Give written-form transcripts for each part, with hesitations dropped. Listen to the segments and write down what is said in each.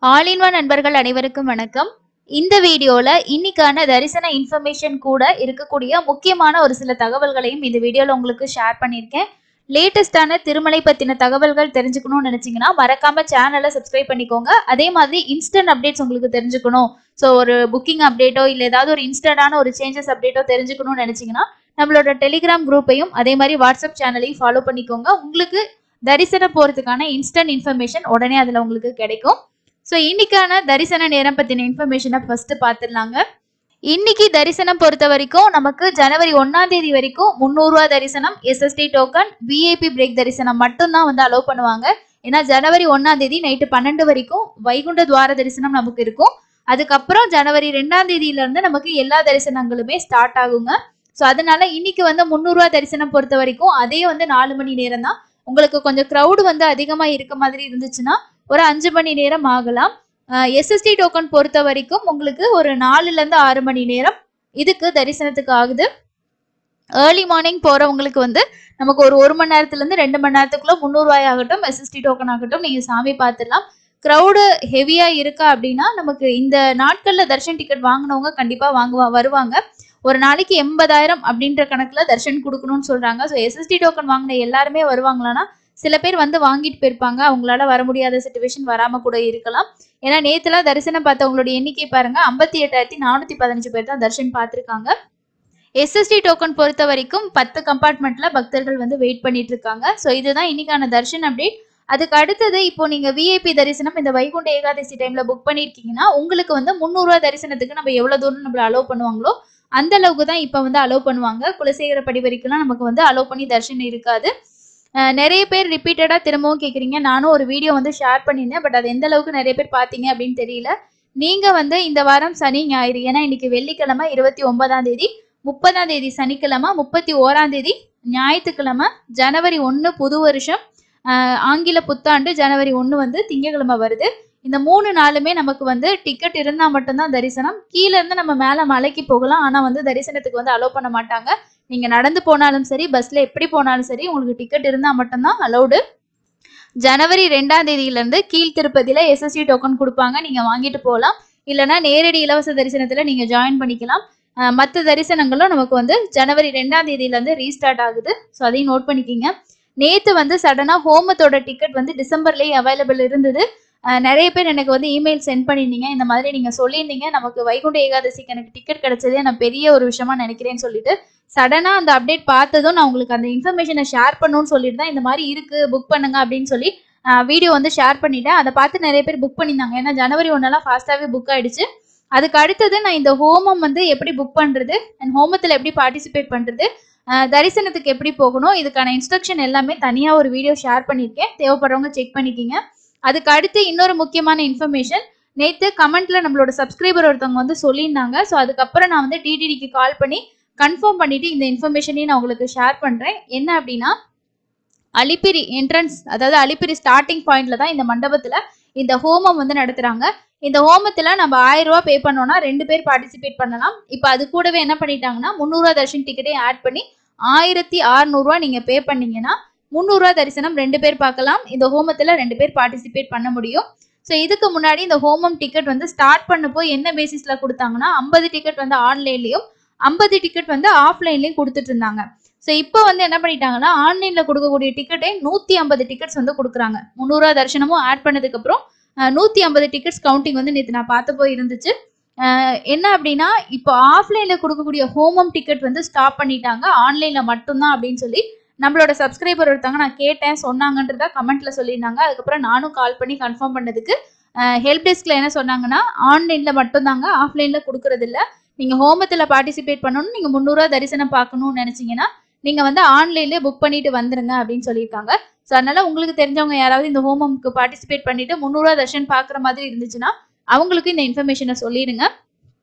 All in one நண்பர்கள் அனைவருக்கும் வணக்கம். இந்த வீடியோல இன்னைக்கான தரிசன இன்ஃபர்மேஷன் கூட இருக்கக்கூடிய முக்கியமான ஒரு சில தகவல்களையும் இந்த வீடியோல உங்களுக்கு ஷேர் பண்ணியிருக்கேன். லேட்டஸ்டான திருமலை பத்தின தகவல்கள் தெரிஞ்சுக்கணும்னு நினைச்சீங்கன்னா மறக்காம சேனலை சப்ஸ்கிரைப் பண்ணிக்கோங்க. அதே மாதிரி இன்ஸ்டன்ட் அப்டேட்ஸ் உங்களுக்கு தெரிஞ்சுக்கணும், ஸோ ஒரு புக்கிங் அப்டேட்டோ இல்லை ஏதாவது ஒரு இன்ஸ்டன்டான ஒரு சேஞ்சஸ் அப்டேட்டோ தெரிஞ்சுக்கணும்னு நினைச்சீங்கன்னா நம்மளோட டெலிகிராம் குரூப்பையும் அதே மாதிரி வாட்ஸ்அப் சேனலையும் ஃபாலோ பண்ணிக்கோங்க. உங்களுக்கு தரிசனம் போறதுக்கான இன்ஸ்டன்ட் இன்ஃபர்மேஷன் உடனே அதுல உங்களுக்கு கிடைக்கும். ஸோ இன்னைக்கான தரிசன நேரம் பத்தின இன்ஃபர்மேஷனை ஃபர்ஸ்ட் பார்த்துடலாங்க. இன்னைக்கு தரிசனம் பொறுத்த வரைக்கும் நமக்கு ஜனவரி 1ஆம் தேதி வரைக்கும் 300 ரூபா தரிசனம், எஸ்எஸ்டி டோக்கன், விஐபி பிரேக் தரிசனம் மட்டும்தான் வந்து அலோவ் பண்ணுவாங்க. ஏன்னா ஜனவரி 1ஆம் தேதி நைட்டு 12 வரைக்கும் வைகுண்ட துவார தரிசனம் நமக்கு இருக்கும். அதுக்கப்புறம் ஜனவரி 2ஆம் தேதியில இருந்து நமக்கு எல்லா தரிசனங்களுமே ஸ்டார்ட் ஆகுங்க. ஸோ அதனால இன்னைக்கு வந்து 300 ரூபா தரிசனம் பொறுத்த வரைக்கும் அதே வந்து 4 மணி நேரம் தான். உங்களுக்கு கொஞ்சம் க்ரௌடு வந்து அதிகமாக இருக்க மாதிரி இருந்துச்சுன்னா ஒரு 5 மணி நேரம் ஆகலாம். எஸ்எஸ்டி டோக்கன் பொறுத்த வரைக்கும் உங்களுக்கு ஒரு 4லேருந்து 6 மணி நேரம் இதுக்கு தரிசனத்துக்கு ஆகுது. ஏர்லி மார்னிங் போறவங்களுக்கு வந்து நமக்கு ஒரு 1 மணி நேரத்துலேருந்து 2 மணி நேரத்துக்குள்ள 300 ரூபாய் ஆகட்டும், எஸ்எஸ்டி டோக்கன் ஆகட்டும், நீங்க சாமி பார்த்துடலாம். க்ரௌடு ஹெவியா இருக்கா அப்படின்னா நமக்கு இந்த நாட்கள்ல தர்ஷன் டிக்கெட் வாங்கினவங்க கண்டிப்பா வருவாங்க. ஒரு நாளைக்கு 80,000 அப்படின்ற கணக்குல தர்ஷன் கொடுக்கணும்னு சொல்றாங்க. ஸோ எஸ்எஸ்டி டோக்கன் வாங்கின எல்லாருமே வருவாங்களான்னா சில பேர் வந்து வாங்கிட்டு போயிருப்பாங்க, அவங்களால வர முடியாத சிச்சுவேஷன் வராம கூட இருக்கலாம். ஏன்னா நேத்துலாம் தரிசனம் பார்த்தவங்களோட எண்ணிக்கை பாருங்க 58,415 பேர் தான் தர்ஷன் பார்த்துருக்காங்க. எஸ்எஸ்டி டோக்கன் பொறுத்த வரைக்கும் 10 கம்பார்ட்மெண்ட்ல பக்தர்கள் வந்து வெயிட் பண்ணிட்டு இருக்காங்க. ஸோ இதுதான் இன்னைக்கான தர்ஷன் அப்டேட். அதுக்கு அடுத்தது இப்போ நீங்க விஐபி தரிசனம் இந்த வைகுண்ட ஏகாதசி டைம்ல புக் பண்ணிருக்கீங்கன்னா உங்களுக்கு வந்து 300 ரூபா தரிசனத்துக்கு நம்ம எவ்வளவு தூரம் நம்மள அலோவ் பண்ணுவாங்களோ அந்த அளவுக்கு தான் இப்போ வந்து அலோவ் பண்ணுவாங்க. குலசேகர படி வரைக்கும்லாம் நமக்கு வந்து அலோவ் பண்ணி தர்ஷனம் இருக்காது. நிறைய பேர் ரிப்பீட்டடா திரும்பவும் கேட்குறீங்க. நானும் ஒரு வீடியோ வந்து ஷேர் பண்ணியிருந்தேன், பட் அது எந்த அளவுக்கு நிறைய பேர் பார்த்தீங்க அப்படின்னு தெரியல. நீங்க வந்து இந்த வாரம் சனி ஞாயிறு, ஏன்னா இன்னைக்கு வெள்ளிக்கிழமை 29ஆம் தேதி, 30ஆம் தேதி சனிக்கிழமை, 31ஆம் தேதி ஞாயிற்றுக்கிழமை, ஜனவரி 1 புது வருஷம், ஆங்கில புத்தாண்டு ஜனவரி 1 வந்து திங்கக்கிழமை வருது. இந்த 3 நாளுமே நமக்கு வந்து டிக்கெட் இருந்தால் மட்டும்தான் தரிசனம். கீழே இருந்து நம்ம மேலே மலைக்கு போகலாம், ஆனால் வந்து தரிசனத்துக்கு வந்து அலோவ் பண்ண மாட்டாங்க. நீங்க நடந்து போனாலும் சரி, பஸ்ல எப்படி போனாலும் சரி, உங்களுக்கு டிக்கெட் இருந்தா மட்டும்தான் அலௌடு. ஜனவரி 2ஆம் தேதியிலிருந்து கீழ் திருப்பதியில எஸ்எஸ்டி டோக்கன் கொடுப்பாங்க, நீங்க வாங்கிட்டு போகலாம். இல்லைன்னா நேரடி இலவச தரிசனத்துல நீங்க ஜாயின் பண்ணிக்கலாம். மற்ற தரிசனங்களும் நமக்கு வந்து ஜனவரி 2ஆம் தேதியில இருந்து ரீஸ்டார்ட் ஆகுது. ஸோ அதையும் நோட் பண்ணிக்கிங்க. நேத்து வந்து சடனா ஹோமத்தோட டிக்கெட் வந்து டிசம்பர்லயே அவைலபிள் இருந்தது. நிறைய பேர் எனக்கு வந்து இமெயில் சென்ட் பண்ணியிருந்தீங்க, இந்த மாதிரி நீங்க சொல்லியிருந்தீங்க நமக்கு வைகுண்ட ஏகாதசிக்கு எனக்கு டிக்கெட் கிடைச்சதே நான் பெரிய ஒரு விஷயமா நினைக்கிறேன்னு சொல்லிட்டு சடனா அந்த அப்டேட் பார்த்ததும் நான் உங்களுக்கு அந்த இன்ஃபர்மேஷனை ஷேர் பண்ணணும்னு சொல்லிட்டு தான் இந்த மாதிரி இருக்கு புக் பண்ணுங்க அப்படின்னு சொல்லி வீடியோ வந்து ஷேர் பண்ணிட்டேன். அதை பார்த்து நிறைய பேர் புக் பண்ணியிருந்தாங்க. ஏன்னா ஜனவரி 1 ஃபாஸ்ட்டாகவே புக் ஆயிடுச்சு. அதுக்கு அடுத்தது நான் இந்த ஹோமம் வந்து எப்படி புக் பண்றது அண்ட் ஹோமத்தில் எப்படி பார்ட்டிசிபேட் பண்றது, தரிசனத்துக்கு எப்படி போகணும், இதுக்கான இன்ஸ்ட்ரக்ஷன் எல்லாமே தனியாக ஒரு வீடியோ ஷேர் பண்ணியிருக்கேன். தேவைப்படுறவங்க செக் பண்ணிக்கிங்க. அதுக்கு அடுத்து இன்னொரு முக்கியமான இன்ஃபர்மேஷன், நேற்று கமெண்ட்ல நம்மளோட சப்ஸ்கிரைபர் ஒருத்தவங்க வந்து சொல்லியிருந்தாங்க. ஸோ அதுக்கப்புறம் நான் வந்து டிடிடிக்கு கால் பண்ணி கன்ஃபார்ம் பண்ணிட்டு இந்த இன்ஃபர்மேஷனையும் நான் உங்களுக்கு ஷேர் பண்றேன். என்ன அப்படின்னா, அலிப்பிரி என்ட்ரன்ஸ், அதாவது அலிப்பிரி ஸ்டார்டிங் பாயிண்ட்ல தான் இந்த மண்டபத்துல இந்த ஹோமம் வந்து நடத்துறாங்க. இந்த ஹோமத்துல நம்ம 1000 ரூபாய் பே பண்ணோம்னா 2 பேர் பார்ட்டிசிபேட் பண்ணலாம். இப்போ அது கூடவே என்ன பண்ணிட்டாங்கன்னா 300 ரூபா தரிசனம் டிக்கெட்டையும் ஆட் பண்ணி 1600 ரூபாய் நீங்க பே பண்ணீங்கன்னா 300 ரூபா தரிசனம் 2 பேர் பார்க்கலாம். இந்த ஹோமத்துல 2 பேர் பார்ட்டிசிபேட் பண்ண முடியும். ஸோ இதுக்கு முன்னாடி இந்த ஹோமம் டிக்கெட் வந்து ஸ்டார்ட் பண்ணப்போ என்ன பேசிஸ்ல கொடுத்தாங்கன்னா 50 டிக்கெட் வந்து ஆன்லைன்லயும் 50 டிக்கெட் வந்து ஆஃப்லைன்லயும் கொடுத்துட்டு இருந்தாங்க. ஸோ இப்போ வந்து என்ன பண்ணிட்டாங்கன்னா ஆன்லைன்ல கொடுக்கக்கூடிய டிக்கெட்டை 150 டிக்கெட்ஸ் வந்து கொடுக்குறாங்க. 300 ரூபா தரிசனமும் ஆட் பண்ணதுக்கு அப்புறம் 150 டிக்கெட்ஸ் கவுண்டிங் வந்து நேற்று நான் பார்த்தப்போ இருந்துச்சு. என்ன அப்படின்னா இப்போ ஆஃப்லைன்ல கொடுக்கக்கூடிய ஹோமம் டிக்கெட் வந்து ஸ்டாப் பண்ணிட்டாங்க, ஆன்லைன்ல மட்டும்தான் அப்படின்னு சொல்லி நம்மளோட சப்ஸ்கிரைபர் ஒருத்தவங்க நான் கேட்டேன் சொன்னாங்கன்றதா கமெண்ட்ல சொல்லியிருந்தாங்க. அதுக்கப்புறம் நானும் கால் பண்ணி கன்ஃபார்ம் பண்ணதுக்கு ஹெல்ப் டெஸ்க்ல என்ன சொன்னாங்கன்னா ஆன்லைன்ல மட்டும்தாங்க, ஆஃப்லைன்ல கொடுக்கறது இல்லை. நீங்க ஹோமத்துல பார்ட்டிசிபேட் பண்ணணும், நீங்க 300 ரூபா தரிசனம் பார்க்கணும்னு நினைச்சீங்கன்னா நீங்க வந்து ஆன்லைன்லேயே புக் பண்ணிட்டு வந்துருங்க அப்படின்னு சொல்லியிருக்காங்க. ஸோ அதனால உங்களுக்கு தெரிஞ்சவங்க யாராவது இந்த ஹோமம்க்கு பார்ட்டிசிபேட் பண்ணிட்டு 300 ரூபா தர்ஷன் பார்க்குற மாதிரி இருந்துச்சுன்னா அவங்களுக்கு இந்த இன்ஃபர்மேஷனை சொல்லிடுங்க.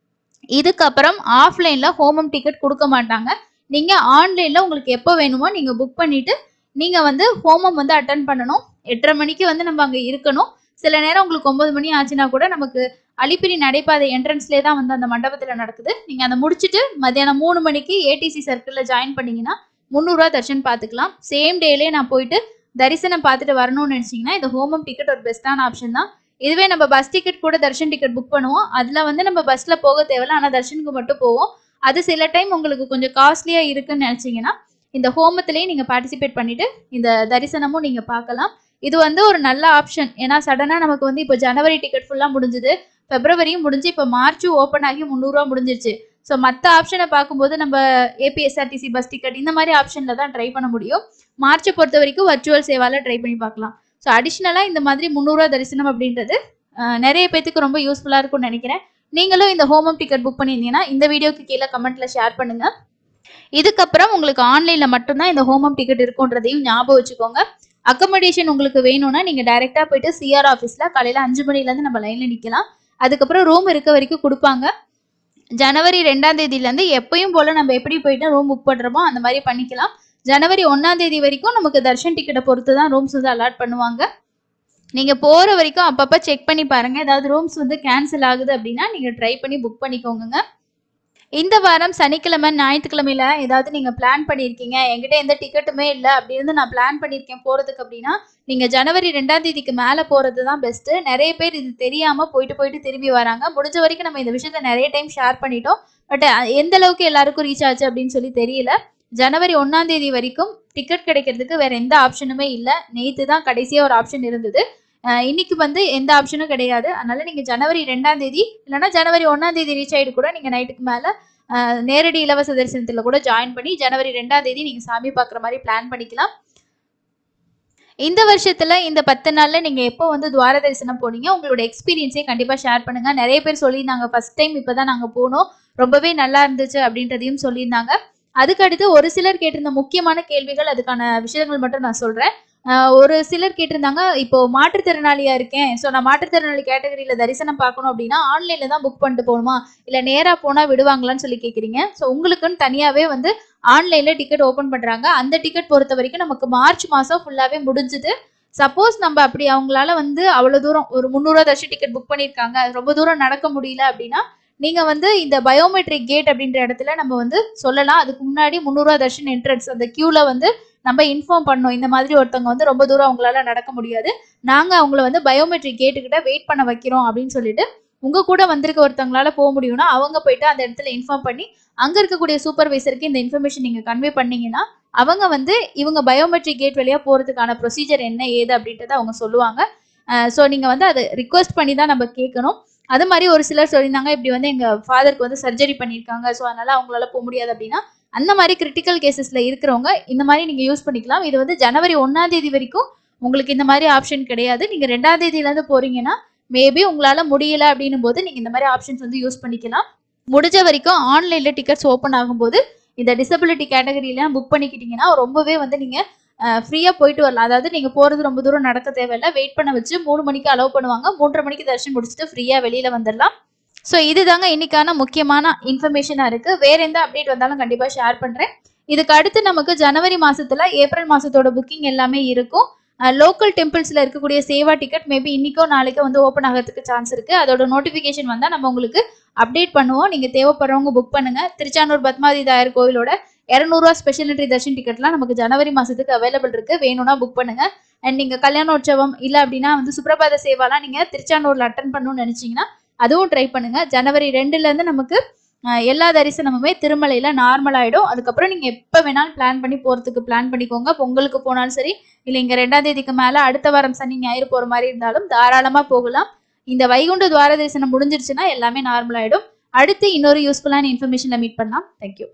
இதுக்கப்புறம் ஆஃப்லைன்ல ஹோமம் டிக்கெட் கொடுக்க மாட்டாங்க. நீங்க ஆன்லைன்ல உங்களுக்கு எப்போ வேணுமோ நீங்க புக் பண்ணிட்டு நீங்க வந்து ஹோமம் வந்து அட்டன் பண்ணணும். 8:30 மணிக்கு வந்து நம்ம அங்கே இருக்கணும். சில நேரம் உங்களுக்கு 9 மணி ஆச்சுன்னா கூட நமக்கு அலிப்பிரி நடைபாதை என்ட்ரன்ஸ்லேயே தான் வந்து அந்த மண்டபத்தில் நடக்குது. நீங்கள் அதை முடிச்சுட்டு மத்தியானம் 3 மணிக்கு ஏடிசி சர்க்கிளில் ஜாயின் பண்ணீங்கன்னா 300 ரூபா தர்ஷன் பார்த்துக்கலாம். சேம் டேலே நான் போயிட்டு தரிசனம் பார்த்துட்டு வரணும்னு நினச்சிங்கன்னா இந்த ஹோமம் டிக்கெட் ஒரு பெஸ்ட்டான ஆப்ஷன் தான். இதுவே நம்ம பஸ் டிக்கெட் கூட தர்ஷன் டிக்கெட் புக் பண்ணுவோம். அதுல வந்து நம்ம பஸ்ல போக தேவையில்ல. ஆனா தர்ஷனுக்கு மட்டும் போவோம். அது சில டைம் உங்களுக்கு கொஞ்சம் காஸ்ட்லியா இருக்குன்னு நினைச்சீங்கன்னா இந்த ஹோமத்திலேயே நீங்க பார்ட்டிசிபேட் பண்ணிட்டு இந்த தரிசனமும் நீங்க பார்க்கலாம். இது வந்து ஒரு நல்ல ஆப்ஷன். ஏன்னா சடனா நமக்கு வந்து இப்போ ஜனவரி டிக்கெட் ஃபுல்லா முடிஞ்சுது, பிப்ரவரியும் முடிஞ்சு, இப்போ மார்ச்சும் ஓப்பன் ஆகி 300 ரூபா முடிஞ்சிருச்சு. ஸோ மற்ற ஆப்ஷனை பார்க்கும்போது நம்ம ஏபிஎஸ்ஆர்டிசி பஸ் டிக்கெட் இந்த மாதிரி ஆப்ஷனில் தான் ட்ரை பண்ண முடியும். மார்ச்சை பொறுத்த வரைக்கும் வர்ச்சுவல் சேவால ட்ரை பண்ணி பார்க்கலாம். ஸோ அடிஷ்னலாக இந்த மாதிரி 300 ரூபா தரிசனம் அப்படின்றது நிறைய பேத்துக்கு ரொம்ப யூஸ்ஃபுல்லாக இருக்கும்னு நினைக்கிறேன். நீங்களும் இந்த ஹோமம் டிக்கெட் புக் பண்ணியிருந்தீங்கன்னா இந்த வீடியோக்கு கீழே கமெண்ட்ல ஷேர் பண்ணுங்க. இதுக்கப்புறம் உங்களுக்கு ஆன்லைன்ல மட்டும்தான் இந்த ஹோமம் டிக்கெட் இருக்குன்றதையும் ஞாபகம் வச்சுக்கோங்க. அக்கமடேஷன் உங்களுக்கு வேணும்னா நீங்க டைரக்டா போயிட்டு சிஆர் ஆஃபீஸ்ல காலையில 5 மணிலேருந்து நம்ம லைன்ல நிக்கலாம். அதுக்கப்புறம் ரூம் இருக்க வரைக்கும் கொடுப்பாங்க. ஜனவரி 2ஆம் தேதியிலேருந்து எப்பயும் போல நம்ம எப்படி போயிட்டு ரூம் புக் பண்றோமோ அந்த மாதிரி பண்ணிக்கலாம். ஜனவரி 1ஆம் தேதி வரைக்கும் நமக்கு தர்ஷன் டிக்கெட்டை பொறுத்து தான் ரூம்ஸ் வந்து அலாட் பண்ணுவாங்க. நீங்க போற வரைக்கும் அப்பப்ப செக் பண்ணி பாருங்க. ஏதாவது ரூம்ஸ் வந்து கேன்சல் ஆகுது அப்படின்னா நீங்க ட்ரை பண்ணி புக் பண்ணிக்கோங்க. இந்த வாரம் சனிக்கிழமை ஞாயிற்றுக்கிழமையில ஏதாவது நீங்க பிளான் பண்ணியிருக்கீங்க, என்கிட்ட எந்த டிக்கெட்டுமே இல்லை அப்படின்னு நான் பிளான் பண்ணியிருக்கேன் போறதுக்கு அப்படின்னா நீங்க ஜனவரி 2ஆம் தேதிக்கு மேல போறது தான் பெஸ்ட். நிறைய பேர் இது தெரியாம போயிட்டு திரும்பி வராங்க. முடிஞ்ச வரைக்கும் நம்ம இந்த விஷயத்த நிறைய டைம் ஷேர் பண்ணிட்டோம். பட் எந்த அளவுக்கு எல்லாருக்கும் ரீச் ஆச்சு அப்படின்னு சொல்லி தெரியல. ஜனவரி 1ஆம் தேதி வரைக்கும் டிக்கெட் கிடைக்கிறதுக்கு வேற எந்த ஆப்ஷனுமே இல்லை. நேற்று தான் கடைசியா ஒரு ஆப்ஷன் இருந்தது. இன்னைக்கு வந்து எந்த ஆப்ஷனும் கிடையாது. அதனால நீங்க ஜனவரி 2ஆம் தேதி இல்லைன்னா ஜனவரி 1ஆம் தேதி ரீச் ஆயிட்டு கூட நீங்க நைட்டுக்கு மேல நேரடி இலவச தரிசனத்துல கூட ஜாயின் பண்ணி ஜனவரி 2ஆம் தேதி நீங்க சாமி பார்க்குற மாதிரி பிளான் பண்ணிக்கலாம். இந்த வருஷத்துல இந்த 10 நாள்ல நீங்க எப்போ வந்து துவார தரிசனம் போனீங்க, உங்களோட எக்ஸ்பீரியன்ஸே கண்டிப்பா ஷேர் பண்ணுங்க. நிறைய பேர் சொல்லியிருந்தாங்க ஃபர்ஸ்ட் டைம் இப்பதான் நாங்க போனோம், ரொம்பவே நல்லா இருந்துச்சு அப்படின்றதையும் சொல்லியிருந்தாங்க. அதுக்கு அடுத்து ஒரு சிலர் கேட்டிருந்த முக்கியமான கேள்விகள், அதுக்கான விஷயங்கள் மட்டும் நான் சொல்றேன். ஒரு சிலர் கேட்டிருந்தாங்க, இப்போ மாற்றுத்திறனாளியா இருக்கேன், ஸோ நான் மாற்றுத்திறனாளி கேட்டகரியில தரிசனம் பார்க்கணும் அப்படின்னா ஆன்லைன்ல தான் புக் பண்ணிட்டு போகணுமா, இல்லை நேரா போனா விடுவாங்களான்னு சொல்லி கேட்குறீங்க. ஸோ உங்களுக்குன்னு தனியாவே வந்து ஆன்லைன்ல டிக்கெட் ஓப்பன் பண்றாங்க. அந்த டிக்கெட் பொறுத்த வரைக்கும் நமக்கு மார்ச் மாசம் ஃபுல்லாவே முடிஞ்சுது. சப்போஸ் நம்ம அப்படி அவங்களால வந்து அவ்வளவு தூரம் ஒரு 300 ரூபா தர்ஷன் டிக்கெட் புக் பண்ணியிருக்காங்க, ரொம்ப தூரம் நடக்க முடியல அப்படின்னா நீங்க வந்து இந்த பயோமெட்ரிக் கேட் அப்படின்ற இடத்துல நம்ம வந்து சொல்லலாம். அதுக்கு முன்னாடி 300 ரூபா தர்ஷன் என்ட்ரன்ஸ் அந்த கியூல வந்து நம்ம இன்ஃபார்ம் பண்ணோம், இந்த மாதிரி ஒருத்தவங்க வந்து ரொம்ப தூரம் அவங்களால நடக்க முடியாது, நாங்க அவங்கள வந்து பயோமெட்ரிக் கேட்டுக்கிட்ட வெயிட் பண்ண வைக்கிறோம் அப்படின்னு சொல்லிட்டு உங்க கூட வந்திருக்க ஒருத்தவங்களால போக முடியும்னா அவங்க போயிட்டு அந்த இடத்துல இன்ஃபார்ம் பண்ணி அங்க இருக்கக்கூடிய சூப்பர்வைசருக்கு இந்த இன்ஃபர்மேஷன் நீங்க கன்வே பண்ணீங்கன்னா அவங்க வந்து இவங்க பயோமெட்ரிக் கேட் வழியா போறதுக்கான ப்ரொசீஜர் என்ன ஏது அப்படின்றத அவங்க சொல்லுவாங்க. ஸோ நீங்க வந்து அதை ரிக்வஸ்ட் பண்ணி தான் நம்ம கேட்கணும். அது மாதிரி ஒரு சிலர் சொல்லியிருந்தாங்க, இப்படி வந்து எங்க ஃபாதருக்கு வந்து சர்ஜரி பண்ணியிருக்காங்க, ஸோ அதனால அவங்களால போக முடியாது அப்படின்னா அந்த மாதிரி கிரிட்டிக்கல் கேசஸ்ல இருக்கிறவங்க இந்த மாதிரி நீங்க யூஸ் பண்ணிக்கலாம். இது வந்து ஜனவரி 1ஆம் தேதி வரைக்கும் உங்களுக்கு இந்த மாதிரி ஆப்ஷன் கிடையாது. நீங்க 2ஆம் தேதியில இருந்து போறீங்கன்னா மேபி உங்களால முடியல அப்படின்னும் போது நீங்க இந்த மாதிரி ஆப்ஷன்ஸ் வந்து யூஸ் பண்ணிக்கலாம். முடிஞ்ச வரைக்கும் ஆன்லைன்ல டிக்கெட்ஸ் ஓப்பன் ஆகும்போது இந்த டிசபிலிட்டி கேட்டகரியில புக் பண்ணிக்கிட்டீங்கன்னா ரொம்பவே வந்து நீங்க ஃப்ரீயா போயிட்டு வரலாம். அதாவது நீங்க போறது ரொம்ப தூரம் நடக்க தேவையில்லை, வெயிட் பண்ண வச்சு 3 மணிக்கு அலோவ் பண்ணுவாங்க, 3:30 மணிக்கு தரிசனம் முடிச்சுட்டு ஃப்ரீயா வெளியில வந்துடலாம். ஸோ இதுதாங்க இன்னைக்கான முக்கியமான இன்ஃபர்மேஷனா இருக்கு. வேற எந்த அப்டேட் வந்தாலும் கண்டிப்பா ஷேர் பண்றேன். இதுக்கு அடுத்து நமக்கு ஜனவரி மாசத்துல ஏப்ரல் மாசத்தோட புக்கிங் எல்லாமே இருக்கும். லோக்கல் டெம்பிள்ஸ்ல இருக்கக்கூடிய சேவா டிக்கெட் மேபி இன்னைக்கோ நாளைக்கோ வந்து ஓப்பன் ஆகிறதுக்கு சான்ஸ் இருக்கு. அதோட நோட்டிபிகேஷன் வந்தா நம்ம உங்களுக்கு அப்டேட் பண்ணுவோம். நீங்க தேவைப்படுறவங்க புக் பண்ணுங்க. திருச்சானூர் பத்மாவதி தாயார் கோயிலோட 200 ரூபா ஸ்பெஷல் என்ட்ரி தர்ஷன் டிக்கெட்லாம் நமக்கு ஜனவரி மாசத்துக்கு அவைலபிள் இருக்கு, வேணும்னா புக் பண்ணுங்க. அண்ட் நீங்க கல்யாணோற்சவம் இல்ல அப்படின்னா வந்து சுப்ரபாத சேவாலாம் நீங்க திருச்சானூர்ல அட்டன் பண்ணணும்னு நினைச்சீங்கன்னா அதுவும் ட்ரை பண்ணுங்க. ஜனவரி 2ல இருந்து நமக்கு எல்லா தரிசனமுமே திருமலையில நார்மல் ஆயிடும். அதுக்கப்புறம் நீங்க எப்ப வேணாலும் பிளான் பண்ணி போறதுக்கு பிளான் பண்ணிக்கோங்க. பொங்கலுக்கு போனாலும் சரி, இல்லை இங்க 2ஆம் தேதிக்கு மேல அடுத்த வாரம் சனி ஞாயிறு போற மாதிரி இருந்தாலும் தாராளமா போகலாம். இந்த வைகுண்ட துவார தரிசனம் முடிஞ்சிருச்சுன்னா எல்லாமே நார்மல் ஆயிடும். அடுத்து இன்னொரு யூஸ்ஃபுல்லான இன்ஃபர்மேஷன்ல மீட் பண்ணலாம். தேங்க்யூ.